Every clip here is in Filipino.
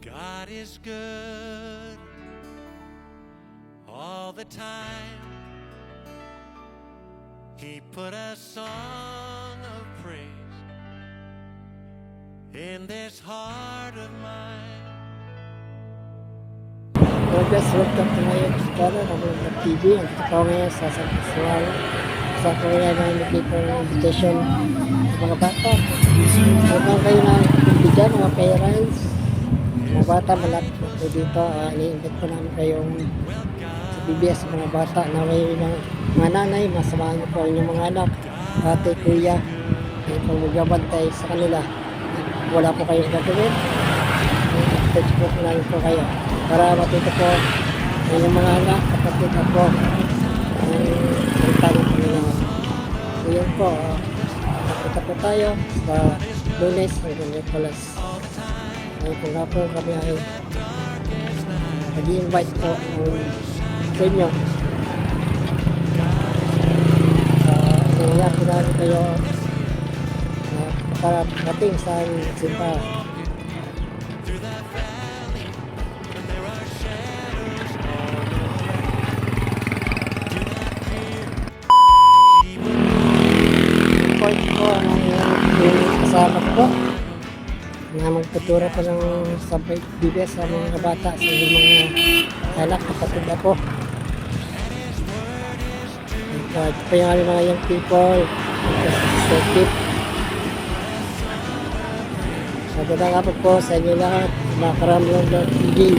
God is good all the time. He put a song of praise in this heart of mine. Well guys, welcome to my YouTube channel, Nabulog TV. Andito ko ngayon sa San Pascual. Sa kuya na nag-dito ng invitation sa mga bata. Huwag kayo na bigyan mga parents. Mga bata malapit po dito. I-invite po namin kayong sa BBS sa mga bata na may mga nanay. Masamahan niyo po ang inyong mga anak, ate, kuya. Kaya po magbabantay sa kanila. Wala po kayong gagawin. Touch po namin po kayo para matuto po ang inyong mga anak, kapatid ako. Salitanin po nila. So yun po, nakita po tayo sa Lunes hanggang Miyerkules. Ngayon po nga po kami ay nag-i-invite po sa inyo. Kaya pinali kayo para ating sa simpa. Kasama ko na magtutura po ng sabay BBS sa mga bata, sa mga anak, kapatid ako. Ito pa yung mga young people, so keep. Magandang hapon po sa inyo lahat, mga Karamblong TV.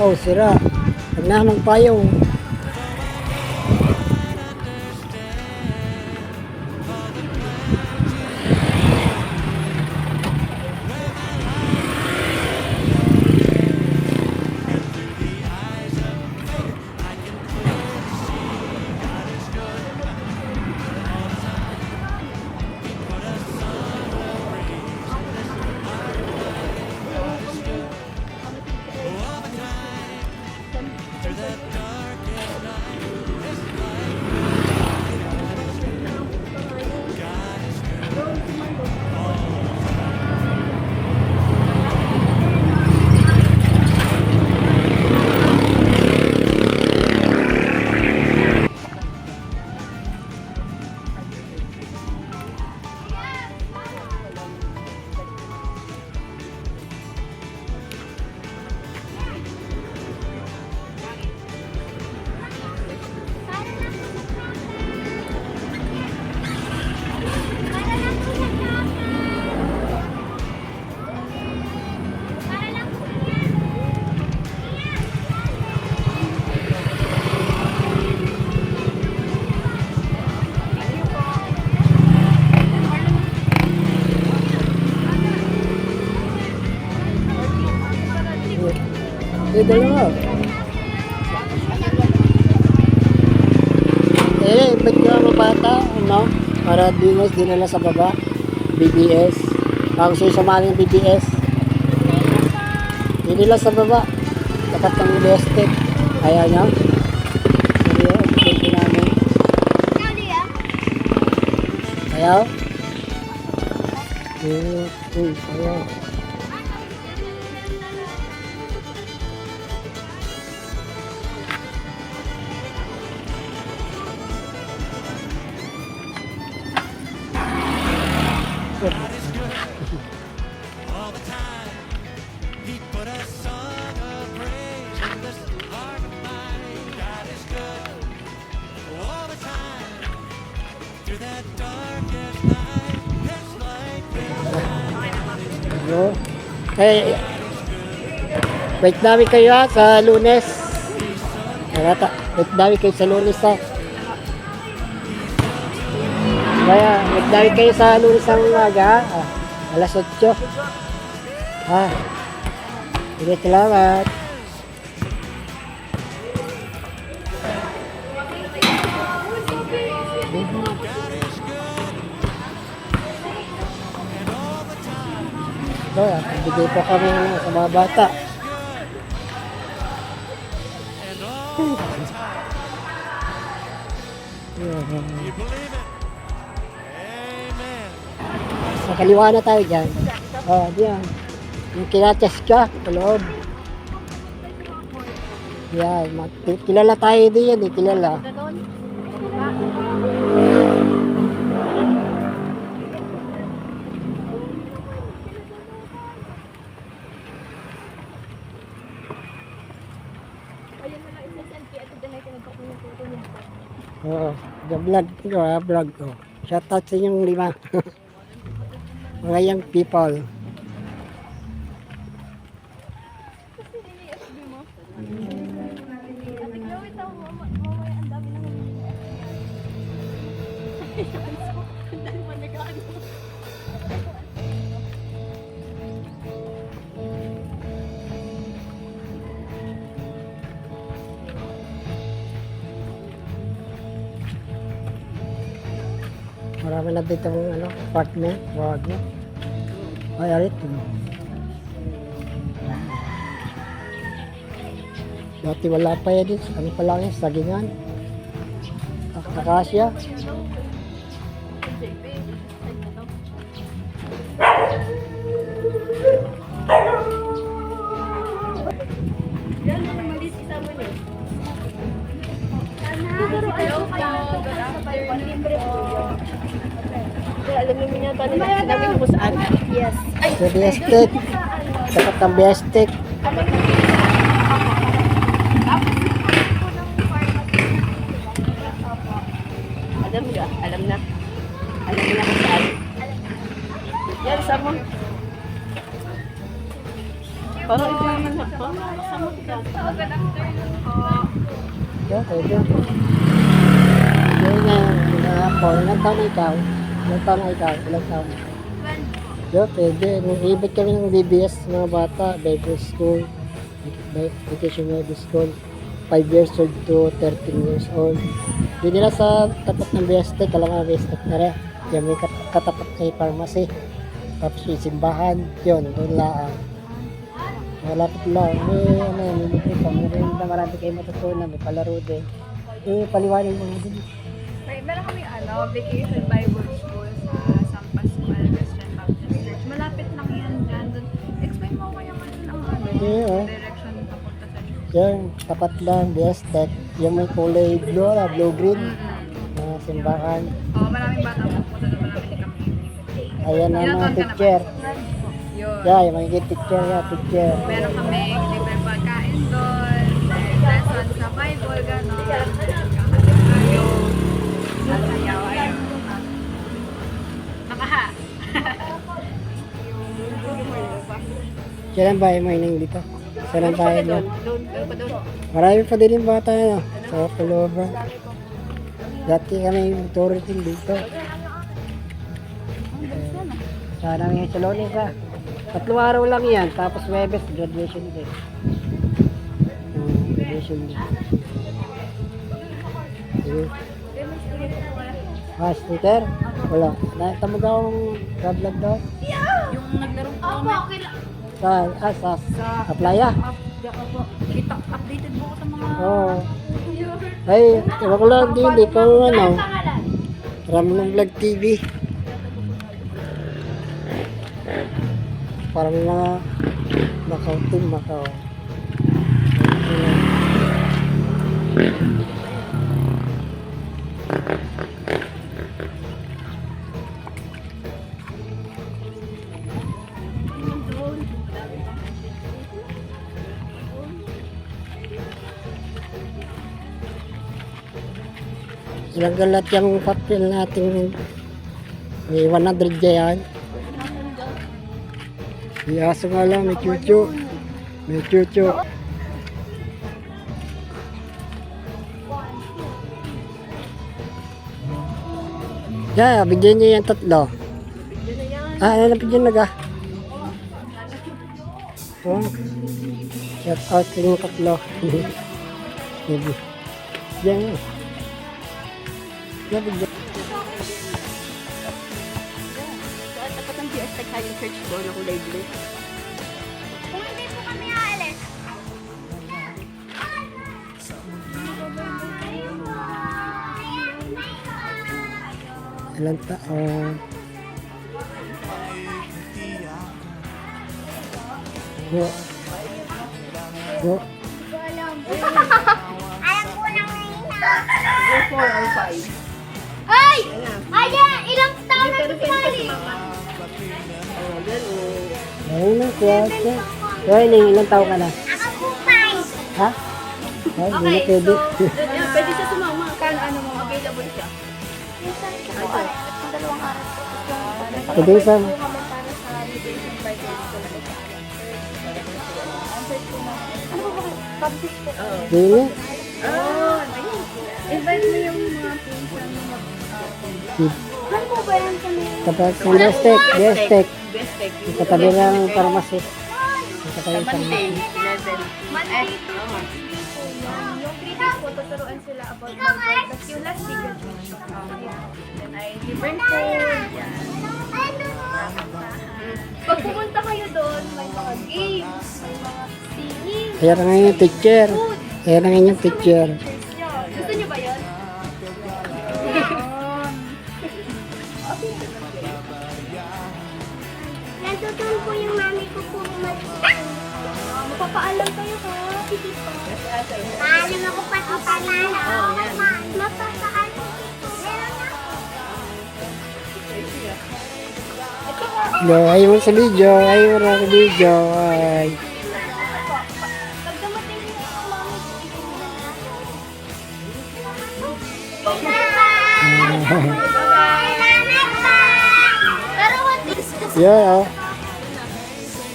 Oh, sira. Pag naman payong. Dalawa. Ba't yung mga bata, ano? Para dinos dinala sa baba. BBS. Bago sa'yo sumali ng BBS. Dinala sa baba. Dapat ng estate. Ayaw niya. Ayaw? Ayaw. God is good all the time. He No? Eh, wait namin kayo ha, sa Lunes. Wait namin kayo sa Lunes ha. Kaya, wait namin kayo sa Lunes ang umaga ha. Alas 8. Ha. Sige, salamat. So, bigay po kami sa mga bata. You believe it? Amen. Sa kaliwa na tayo dyan. Oh, diyan. Yung kinachas ka, sa loob. Yan, kilala tayo din yan, kilala. Oo, vlog ko, vlog ko. Shoutout sa inyong 5. Mga young people. Marami na dito ng apartment, wag mo. Ay, arit. Dati wala pa yan dito. Ano pa lang yan, sagingan. Akasya. Alam naman niya ito nila. Sinabi ko kung saan. Yes. Sa Biestek. Dapat ang Biestek. Alam niya. Alam na. Alam niya kung saan. Yan, sama. Parang ito naman na. Parang sama ka. Yan, pwede. Yan na, ako. Ilang taon na ikaw? Ilang taon na ikaw? Ilang taon? Yan, pwede. Nag-ibig kami ng BBS mga bata. Bible School. Vacation Bible School. 5 years old to 13 years old. Hindi nila sa tapat ng Biestek. Alam nga Biestek na rin. Yan, may katapat na yung pharmacy. Tapos yung simbahan. Yun, doon lang. Malapit lang. May libre pa. Marami kayo matutunan. May palaro din. Paliwanag mo din. Meron kami vacation Bible school sa San Pascual Christian Baptist Church. Malapit lang yan dyan. Explain mo kaya man ang direction papunta sa church. Yan, tapat lang. Biestek. Yung may kulay blue, blue-green. Na simbahan. Maraming batang pupunta doon. Malapit din kami. Ayan ang mga teacher. Yun. Yeah, yung mga teacher. Meron kami libre pagkain doon. Lesson sa Bible, gano'n. Kayo. Sayaw, ayun. Nakaha. Kailan ba yung mining dito? Kailan tayo dyan? Doon pa doon. Marami pa din yung bata sa Kalooban. Dati kami yung tourism dito. Sana ngayon sa Lunes ha. 3 araw lang yan. Tapos Webes, graduation day. Graduation day. Sticker? Wala. Nakita mo daw ang vlog daw? Yung naglarong po kami. Sa playa? Kita, updated mo ko sa mga... Oo. Ay, ewan ko lang din. Ikaw Ramon Vlog TV. Parang mga Macau team, Macau. Ilang galat yung papel natin. May 100 yan. May aso nga lang, may chuchu. May chuchu. Yeah, bigyan niyo yung tatlo. Nabigyan na ga. Oh. Shout out sa yung tatlo. Yan. Bigyan. Dapat ang BS Tech High Church doon ako live. Kung hindi po kami aalis. Ilang taon? Go. Go. Alam ko lang na Or 4 or 5. Ay! Ayan! Ilang taon na ito sinali? Ayun na, kuwasa. Ay, ilang taon ka na? Ako po 5. Ha? Ay, hindi na pwede. Yeah, pwede siya sumama. Kan ano mo, available siya. Ang dalawang araw po. Pwede sa... Para sa liberation Bible School ko sa ano po ba? Public po. Hindi. Oh, Invite mo yung mga pinsan mo mag... Saan po ba yan sa may... Kapag sa Destek, Destek. best tech. Katabi ng pharmacy. Katabi ng Monday, pharmacy. 11. Monday to Tuesday po yan. Yung 3 days po, tuturuan sila about Bible. Tapos yung last day, graduation. Then ay libreng food. Yan. Pag pumunta kayo doon, may mga games, may mga singing, Ayan ang inyong teacher. Ayan ang inyong teacher. pictures nyo. Gusto nyo ba yun? Nandun po yung mami ko po Magpapaalam kayo ha. Hindi pa. Paalam ako pati paalam. Mapapaalam ko. Meron ako. No, ayaw mo sa video. Ayaw mo sa video. Ay. Pag dumating yung mami ko, Salamat pa. Pero what is Yeah, oh.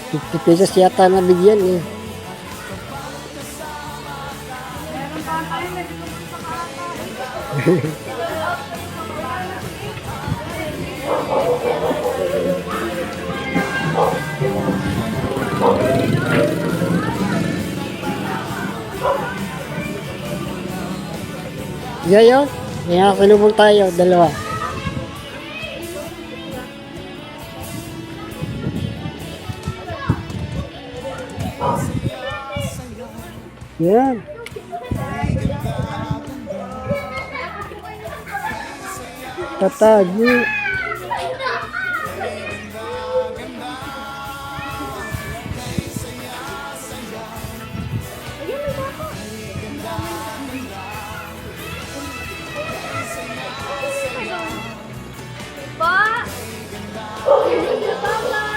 50 pesos yata nabigyan eh. Yeah, yun. May nakasalubong tayo, dalawa. Yan. Tatagi. Pa! Bye-bye!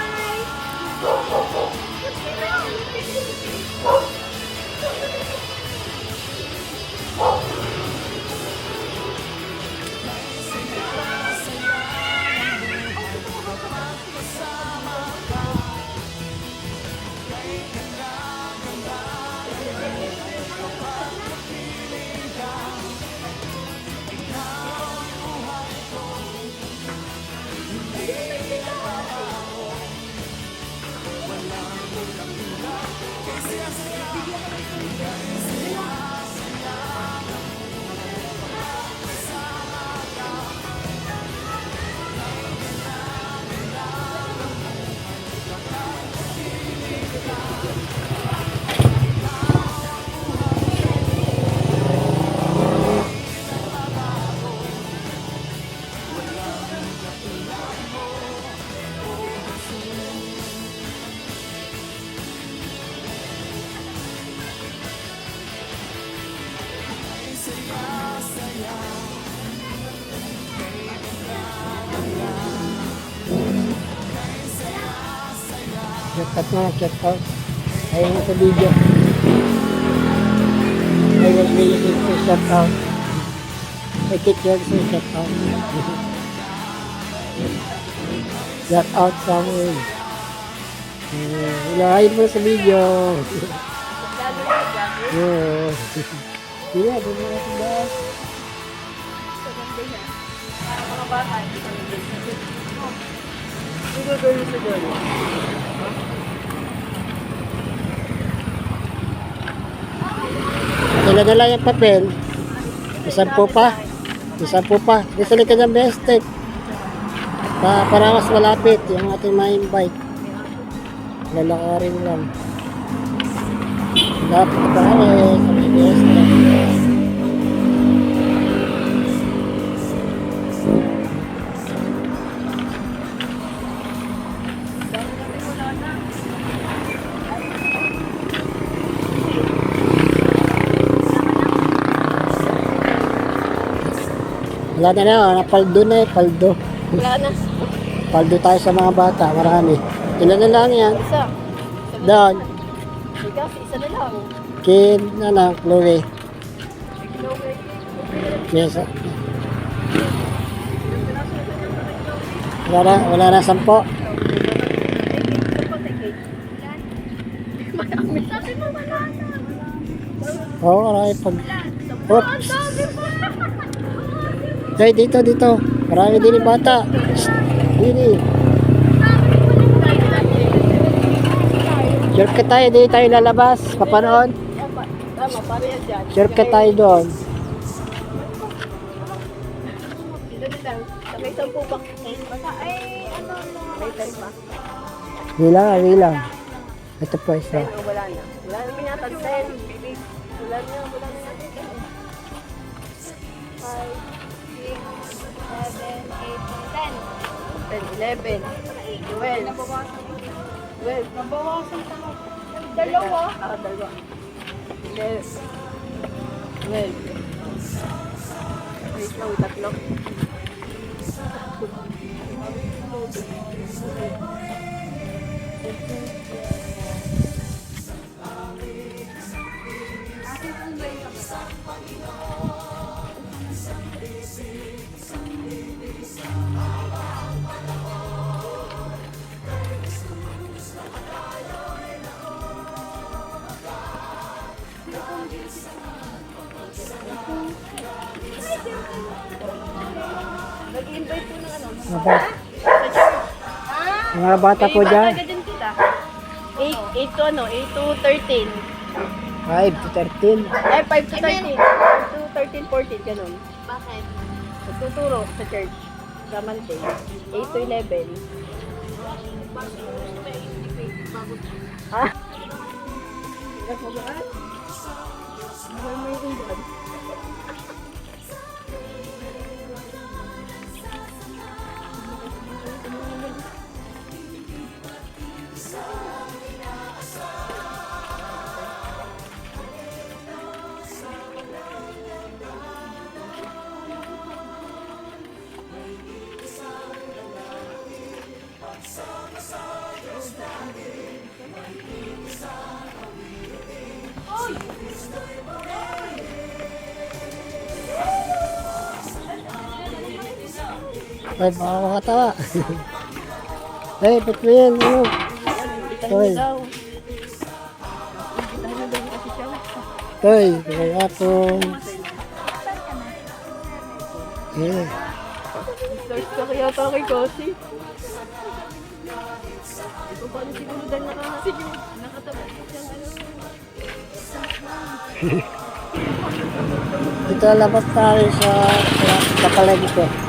Check out na, check out. Ayaw mo sa video. Ayaw mo sa check out. May teacher sa check out. Check out somewhere. Ilahain mo sa video. Lalo na vlogger. Oo. Sila, doon mo natin ba? Sa ganda niya. Para mga bata, hindi ka nag-girls na girls. Hindi ka girls na girls. Kailan na lang yung papel? Isang po pa. Isang po pa. Gusto ka ng best tape. Para mas malapit yung ating ma-invite. Lalakarin lang. Lapit pa kami sa may best tape. Wala na na, napaldo na eh, paldo. Wala na. Paldo tayo sa mga bata, marami. Ilan na lang yan? Isa. Doon, Ikaw, isa na lang. Kin, Chloe. Yes. Wala na 10. Oo, marami pag... Oops! Hey, dito. Marami din yung bata. Shhh! Dini. Shortcut tayo, di tayo lalabas. Papanood. Tama, paano yan dyan? Shortcut tayo doon. Dito na lang. Sabay 10 bucks. Ay, ano, may time pa. Bilang. Ito po isa. Wala na. Wala na pinapansin. Wala na. 5, 6, 7, 8, 10. 10, 11, 12. 12. Nabawasan ka na. Dalawa. Dalawa. 11. 12. Wait lang, tatlo. Nag-invite po ng ano? Mga bata po dyan. Din kita. 8 to ano? 8 to 13. 5 to 13. 5 to 13. 5 to 13, 14, ganun. Bakit? Nagtuturo sa church. Sa Monday. 8 to 11. Ha? Nagmamahal? Mahal mo yung dyan. Ay, baka makatawa. Ay, ba't mo yan? Ano? Toy. Toy, kaya po. Eh, Search ka kaya ito kay Kosi. Ito paano siguro dahil nakatabot siyang ano. dito labas tayo sa palagi ko.